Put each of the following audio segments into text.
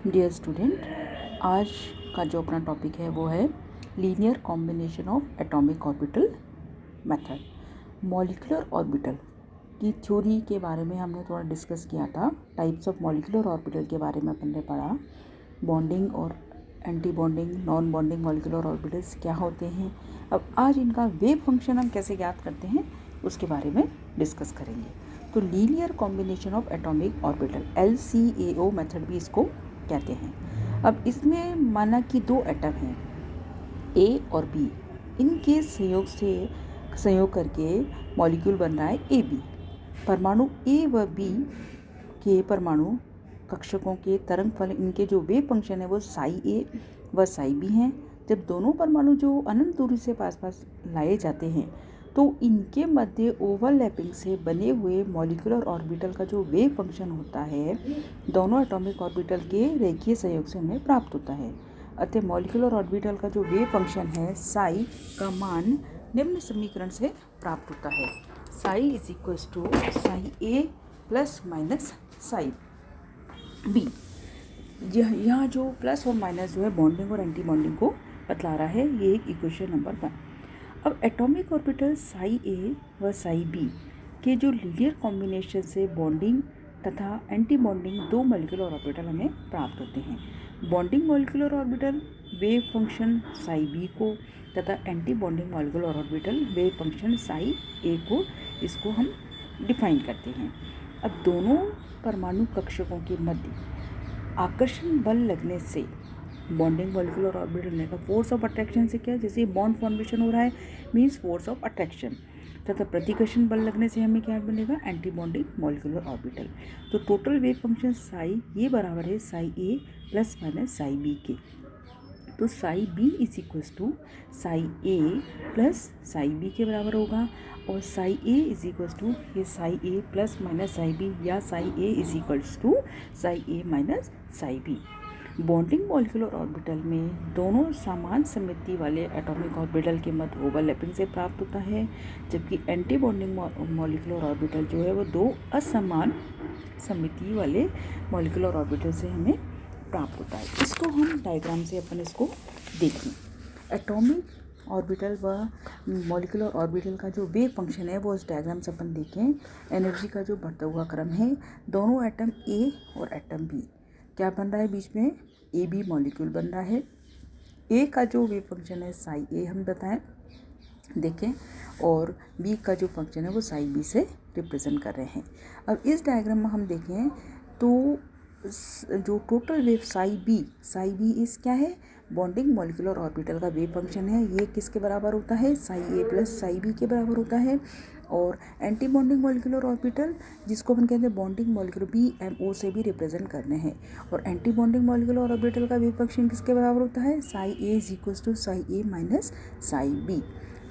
Dear student, आज का जो अपना टॉपिक है वो है linear combination of atomic orbital method. Molecular orbital की थ्योरी के बारे में हमने थोड़ा डिस्कस किया था। टाइप्स ऑफ मॉलिक्यूलर ऑर्बिटल के बारे में अपन ने पढ़ा। बॉन्डिंग और anti bonding, non bonding molecular orbitals क्या होते हैं। अब आज इनका वेव फंक्शन हम कैसे ज्ञात करते हैं उसके बारे में डिस्कस करेंगे। तो linear combination of atomic orbital, LCAO method भी इसको कहते हैं। अब इसमें माना कि दो एटम हैं ए और बी, इनके संयोग करके मॉलिक्यूल बन रहा है AB। परमाणु ए व बी के परमाणु कक्षकों के तरंग फलन, इनके जो वेव फंक्शन है वो साई ए व साई बी हैं। जब दोनों परमाणु जो अनंत दूरी से पास लाए जाते हैं तो इनके मध्य ओवरलैपिंग से बने हुए मॉलिक्यूलर ऑर्बिटल का जो वेव फंक्शन होता है दोनों एटॉमिक ऑर्बिटल के रेखीय संयोग से हमें प्राप्त होता है। अतः मॉलिक्यूलर ऑर्बिटल का जो वेव फंक्शन है साई का मान निम्न समीकरण से प्राप्त होता है। Psi is equals to psi A plus minus psi B. यहाँ जो प्लस और माइनस जो है बॉन्डिंग और एंटी बॉन्डिंग को बतला रहा है। ये एक इक्वेशन नंबर 1। अब एटॉमिक ऑर्बिटल साई ए व साई बी के जो लीनियर कॉम्बिनेशन से बॉन्डिंग तथा एंटी बॉन्डिंग दो मॉलिक्यूलर ऑर्बिटल हमें प्राप्त होते हैं। Bonding molecular orbital wave function psi B को तथा anti bonding molecular orbital wave function psi A को, इसको हम डिफाइन करते हैं। अब दोनों परमाणु कक्षकों के मध्य आकर्षण बल लगने से बॉन्डिंग मॉलिक्यूलर ऑर्बिटल में का फोर्स ऑफ अट्रैक्शन से क्या है, जैसे बॉन्ड फॉर्मेशन हो रहा है मीन्स फोर्स ऑफ अट्रैक्शन, तथा प्रतिकर्षण बल लगने से हमें क्या बनेगा, एंटी बॉन्डिंग मॉलिक्यूलर ऑर्बिटल। तो टोटल वेव फंक्शन साई ये बराबर है psi A plus minus psi B के। तो psi B is equals to psi A plus psi B के बराबर होगा। और psi A is equals to ये psi A plus minus psi B, या psi A is equals to psi A minus psi B. Bonding molecular orbital में दोनों समान समिति वाले एटॉमिक ऑर्बिटल के मध्य ओवरलैपिंग से प्राप्त होता है, जबकि एंटी बॉन्डिंग मॉलिक्यूलर ऑर्बिटल जो है वो दो असमान समिति वाले मॉलिक्यूलर ऑर्बिटल से हमें प्राप्त होता है। इसको हम डायग्राम से अपन इसको देखें। एटॉमिक ऑर्बिटल व मॉलिक्यूलर ऑर्बिटल का जो वेव फंक्शन है वो इस डायग्राम से अपन देखें। एनर्जी का जो बढ़ता हुआ क्रम है, दोनों एटम ए और एटम बी क्या बन रहा है, बीच में ए बी मॉलिक्यूल बन रहा है। ए का जो वेव फंक्शन है साई ए हम बताएं देखें, और बी का जो फंक्शन है वो साई बी से रिप्रेजेंट कर रहे हैं। अब इस डायग्राम में हम देखें तो जो टोटल वेव साई बी इस क्या है, बॉन्डिंग मॉलिक्यूलर ऑर्बिटल का वेव फंक्शन है। ये किसके बराबर होता है, psi A plus psi B के बराबर होता है। और एंटी बॉन्डिंग मॉलिक्यूलर ऑर्बिटल जिसको अपन कहते हैं बॉन्डिंग मॉलिक्यूलर BMO से भी रिप्रेजेंट करने हैं। और एंटी बॉन्डिंग मॉलिक्यूलर ऑर्बिटल का वेव फंक्शन किसके बराबर होता है, psi A is equals to psi A minus psi B.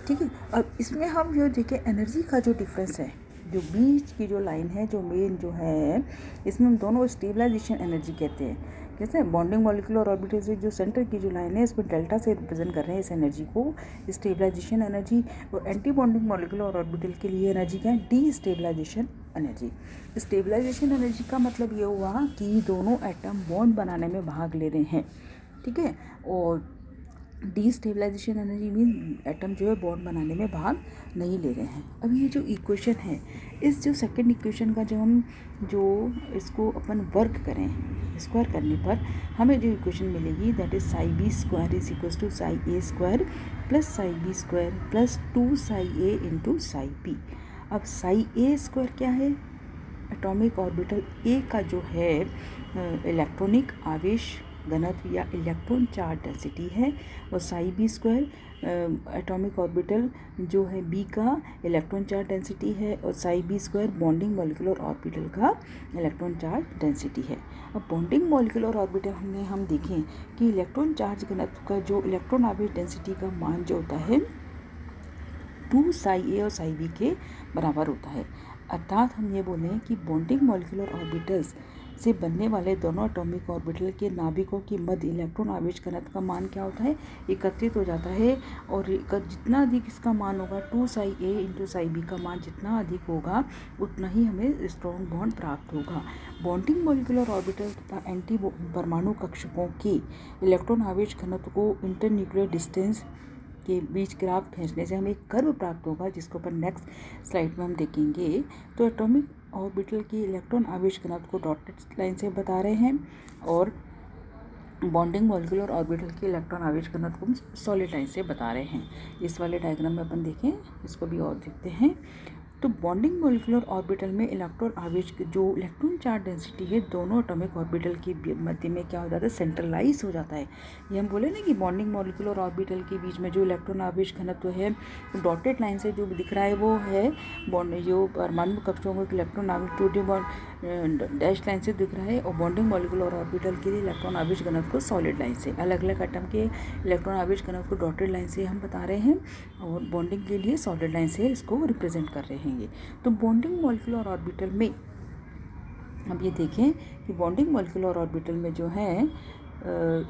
ठीक है। अब इसमें हम जो देखें एनर्जी का जो डिफरेंस है, जो बीच की जो लाइन है, जो मेन जो है, इसमें हम दोनों स्टेबलाइजेशन एनर्जी कहते हैं। कैसे, बॉन्डिंग मॉलिक्यूलर ऑर्बिटल से जो सेंटर की जो लाइन है इसमें डेल्टा से रिप्रेजेंट कर रहे हैं इस एनर्जी को, स्टेबलाइजेशन एनर्जी। और एंटी बॉन्डिंग मॉलिक्यूलर ऑर्बिटल के लिए एनर्जी क्या है, destabilisation energy. Stabilisation energy का मतलब ये हुआ कि दोनों एटम बॉन्ड बनाने में भाग ले रहे हैं। ठीक है। और डीस्टेबलाइजेशन एनर्जी मीन एटम जो है बॉन्ड बनाने में भाग नहीं ले रहे हैं। अब ये जो इक्वेशन है, इस जो सेकंड इक्वेशन का जब हम जो इसको अपन वर्क करें, स्क्वायर करने पर हमें जो इक्वेशन मिलेगी that is psi B square is equals to psi A square plus psi B square plus 2 psi A into psi B. अब साई ए स्क्वायर क्या है, एटॉमिक ऑर्बिटल ए का जो है इलेक्ट्रॉनिक आवेश घनत्व या इलेक्ट्रॉन चार्ज डेंसिटी है। और psi B square atomic orbital जो है बी का इलेक्ट्रॉन चार्ज डेंसिटी है। और psi B square bonding molecular orbital का इलेक्ट्रॉन चार्ज डेंसिटी है। अब बॉन्डिंग मॉलिक्यूलर ऑर्बिटल हम देखें कि इलेक्ट्रॉन चार्ज घनत्व का जो इलेक्ट्रॉन आवेश डेंसिटी का मान जो होता है 2 साई ए और साई बी के बराबर होता है। अर्थात हम ये बोलें कि बॉन्डिंग मॉलिक्यूलर ऑर्बिटल्स से बनने वाले दोनों एटॉमिक ऑर्बिटल के नाभिकों के मध्य इलेक्ट्रॉन आवेश घनत्व का मान क्या होता है, एकत्रित हो जाता है। और जितना अधिक इसका मान होगा 2ψA इंटू ψB का मान जितना अधिक होगा उतना ही हमें स्ट्रॉन्ग बॉन्ड प्राप्त होगा। बॉन्डिंग मॉलिक्यूलर ऑर्बिटल तथा एंटी परमाणु कक्षकों के इलेक्ट्रॉन आवेश घनत्व को इंटरन्यूक्लियर डिस्टेंस के बीच ग्राफ खींचने से हमें एक कर्व प्राप्त होगा, जिसको अपन नेक्स्ट स्लाइड में हम देखेंगे। तो एटॉमिक ऑर्बिटल के इलेक्ट्रॉन आवेश घनत्व को डॉटेड लाइन से बता रहे हैं और बॉन्डिंग मॉलिक्यूलर ऑर्बिटल के इलेक्ट्रॉन आवेश घनत्व को हम सॉलिड लाइन से बता रहे हैं। इस वाले डायग्राम में अपन देखें, इसको भी और देखते हैं। तो बॉन्डिंग मॉलिक्यूलर ऑर्बिटल में इलेक्ट्रॉन आवेश जो इलेक्ट्रॉन चार्ज डेंसिटी है दोनों एटॉमिक ऑर्बिटल के मध्य में क्या हो जाता है, सेंट्रलाइज हो जाता है। ये हम बोले ना कि बॉन्डिंग मॉलिक्यूलर ऑर्बिटल के बीच में जो इलेक्ट्रॉन आवेश घनत्व है डॉटेड लाइन से जो दिख रहा है वो है बॉन्ड जो परमाणु कक्षों को इलेक्ट्रॉन आवेश टू डैश लाइन से दिख रहा है, और बॉन्डिंग मॉलिक्यूलर ऑर्बिटल के लिए इलेक्ट्रॉन आवेश घनत्व को सॉलिड लाइन से, अलग अलग एटम के इलेक्ट्रॉन आवेश घनत्व को डॉटेड लाइन से हम बता रहे हैं और बॉन्डिंग के लिए सॉलिड लाइन से इसको रिप्रेजेंट कर रहे हैं। तो बॉन्डिंग मॉलिक्यूलर ऑर्बिटल में अब ये देखें कि बॉन्डिंग मॉलिक्यूलर ऑर्बिटल में जो है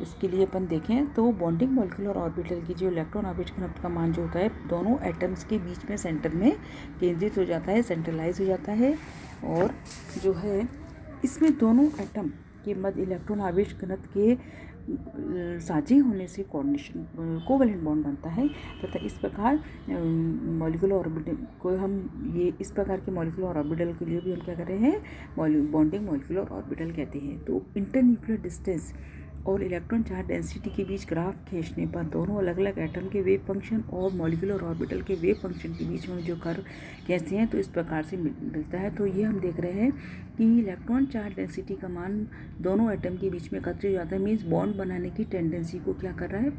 इसके लिए अपन देखें तो बॉन्डिंग मॉलिक्यूलर ऑर्बिटल की जो इलेक्ट्रॉन आवेश घनत्व का मान जो होता है दोनों एटम्स के बीच में सेंटर में केंद्रित हो जाता है, सेंट्रलाइज हो जाता है। और जो है इसमें दोनों एटम के मध्य इलेक्ट्रॉन आवेश घनत्व के साझी होने से कोऑर्डिनेशन कोवैलेंट बॉन्ड बनता है तथा इस प्रकार मॉलिक्यूलर ऑर्बिटल को हम ये इस प्रकार के मॉलिक्यूलर ऑर्बिटल के लिए भी हम क्या कर रहे हैं, बॉन्डिंग मॉलिक्यूलर ऑर्बिटल कहते हैं। तो इंटरन्यूक्लियर डिस्टेंस और इलेक्ट्रॉन चार्ज डेंसिटी के बीच ग्राफ खींचने पर दोनों अलग अलग एटम के वेव फंक्शन और मॉलिक्यूलर ऑर्बिटल के वेव फंक्शन के बीच में जो कर्व खींचते हैं तो इस प्रकार से मिलता है। तो ये हम देख रहे हैं कि इलेक्ट्रॉन चार्ज डेंसिटी का मान दोनों एटम के बीच में एकत्रित हो जाता है, मीन्स बॉन्ड बनाने की टेंडेंसी को क्या कर रहा है,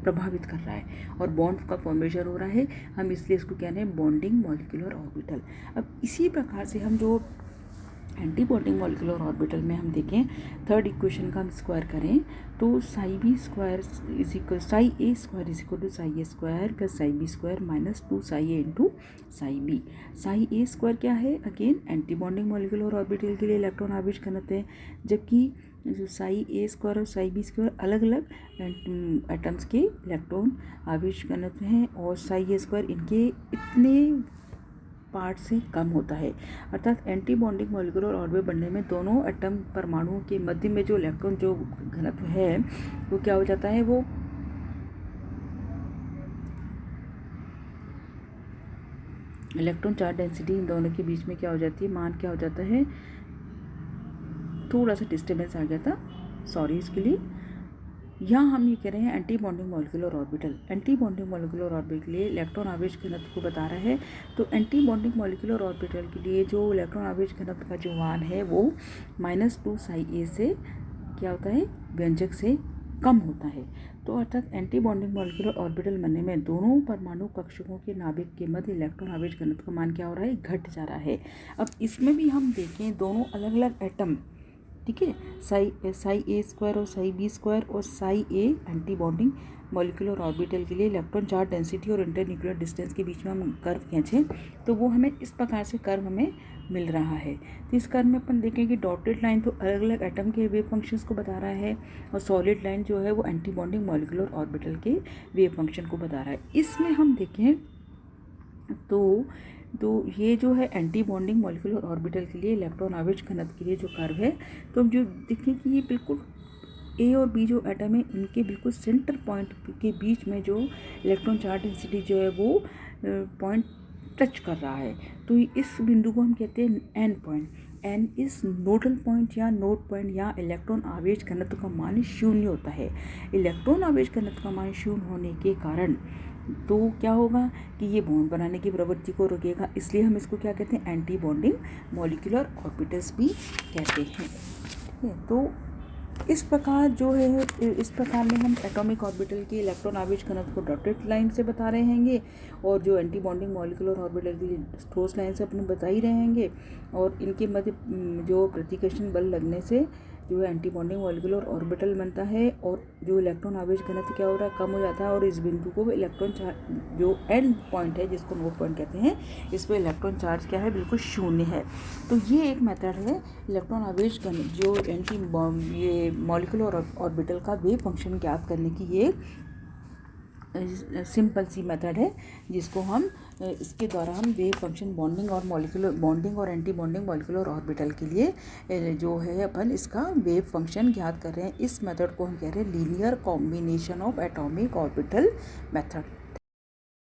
प्रभावित कर रहा है और बॉन्ड का फॉर्मेशन हो रहा है। हम इसलिए इसको कह रहे हैं बॉन्डिंग मॉलिक्यूलर ऑर्बिटल। अब इसी प्रकार से हम जो एंटी बॉन्डिंग मॉलिक्यूलर ऑर्बिटल में हम देखें थर्ड इक्वेशन का हम स्क्वायर करें तो psi B square is equal psi A square is equal to psi A square plus psi B square minus 2 psi A into psi B. Psi A square क्या है, again anti bonding molecular orbital के लिए electron आवेश घनत्व है, जबकि जो Sai A square और साई बी स्क्वायर अलग अलग एटम्स के इलेक्ट्रॉन आवेश घनत्व हैं और साई ए स्क्वायर इनके इतने पार्ट से कम होता है। अर्थात एंटी बॉन्डिंग मॉलिक्यूलर ऑर्बिटल बनने में दोनों एटम परमाणुओं के मध्य में जो इलेक्ट्रॉन जो घनत्व है वो क्या हो जाता है, वो इलेक्ट्रॉन चार्ज डेंसिटी इन दोनों के बीच में क्या हो जाती है, मान क्या हो जाता है, थोड़ा सा डिस्टर्बेंस आ गया था, सॉरी इसके लिए। यहाँ हम ये कह रहे हैं anti bonding molecular orbital, anti bonding molecular orbital के लिए इलेक्ट्रॉन आवेश घनत्व को बता रहा है। तो एंटी बॉन्डिंग मॉलिक्यूलर ऑर्बिटल के लिए जो इलेक्ट्रॉन आवेश घनत्व का जो मान है वो -2 साई ए से क्या होता है, व्यंजक से कम होता है। तो अर्थात एंटी बॉन्डिंग मॉलिक्यूलर ऑर्बिटल बनने में दोनों परमाणु कक्षकों के नाभिक के मध्य इलेक्ट्रॉन आवेश घनत्व का मान क्या हो रहा है, घट जा रहा है। अब इसमें भी हम देखें दोनों अलग अलग एटम, ठीक है, साई ए स्क्वायर और साई बी स्क्वायर और साई ए एंटी बॉन्डिंग मॉलिक्यूलर ऑर्बिटल के लिए इलेक्ट्रॉन चार्ज डेंसिटी और इंटरन्यूक्लियर डिस्टेंस के बीच में हम कर्व खींचें तो वो हमें इस प्रकार से कर्व हमें मिल रहा है। तो इस कर्व में अपन देखें कि डॉटेड लाइन तो अलग अलग एटम के वेव फंक्शंस को बता रहा है और सॉलिड लाइन जो है वो एंटी बॉन्डिंग मॉलिक्यूलर ऑर्बिटल के वेव फंक्शन को बता रहा है। इसमें हम देखें तो ये जो है एंटी बॉन्डिंग मॉलिक्यूलर ऑर्बिटल के लिए इलेक्ट्रॉन आवेश घनत्व के लिए जो कर्व है तो हम जो देखें कि ये बिल्कुल ए और बी जो एटम है इनके बिल्कुल सेंटर पॉइंट के बीच में जो इलेक्ट्रॉन चार्ज डेंसिटी जो है वो पॉइंट टच कर रहा है। तो इस बिंदु को हम कहते हैं एन पॉइंट। एन इस नोडल पॉइंट या नोड पॉइंट या इलेक्ट्रॉन आवेश घनत्व का मान 0 होता है। इलेक्ट्रॉन आवेश घनत्व का मान 0 होने के कारण तो क्या होगा कि ये बॉन्ड बनाने की प्रवृत्ति को रोकेगा, इसलिए हम इसको क्या कहते हैं, एंटी बॉन्डिंग मॉलिक्यूलर ऑर्बिटल्स भी कहते हैं। ठीक है, तो इस प्रकार जो है इस प्रकार में हम एटॉमिक ऑर्बिटल के इलेक्ट्रॉन आवेश घनत्व को डॉटेड लाइन से बता रहे हैंगे और जो एंटी बॉन्डिंग मॉलिक्यूलर ऑर्बिटल के लिए ठोस लाइन से अपने बता ही रहे हैंगे और इनके मध्य जो प्रतिकर्षण बल लगने से जो है एंटी बॉन्डिंग मॉलिक्यूलर ऑर्बिटल बनता है और जो इलेक्ट्रॉन आवेश घनत्व क्या हो रहा है, कम हो जाता है और इस बिंदु को इलेक्ट्रॉन चार्ज जो एंड पॉइंट है जिसको नोड पॉइंट कहते हैं, इस पर इलेक्ट्रॉन चार्ज क्या है, बिल्कुल शून्य है। तो ये एक मेथड है इलेक्ट्रॉन आवेश घन जो ये मॉलिक्यूलर ऑर्बिटल का वेव फंक्शन ज्ञात करने की ये सिंपल सी मेथड है, जिसको हम इसके द्वारा हम वेव फंक्शन बॉन्डिंग और मॉलिक्यूलर बॉन्डिंग और एंटी बॉन्डिंग मॉलिक्यूलर ऑर्बिटल के लिए जो है अपन इसका वेव फंक्शन ज्ञात कर रहे हैं। इस मेथड को हम कह रहे हैं linear combination of atomic orbital method.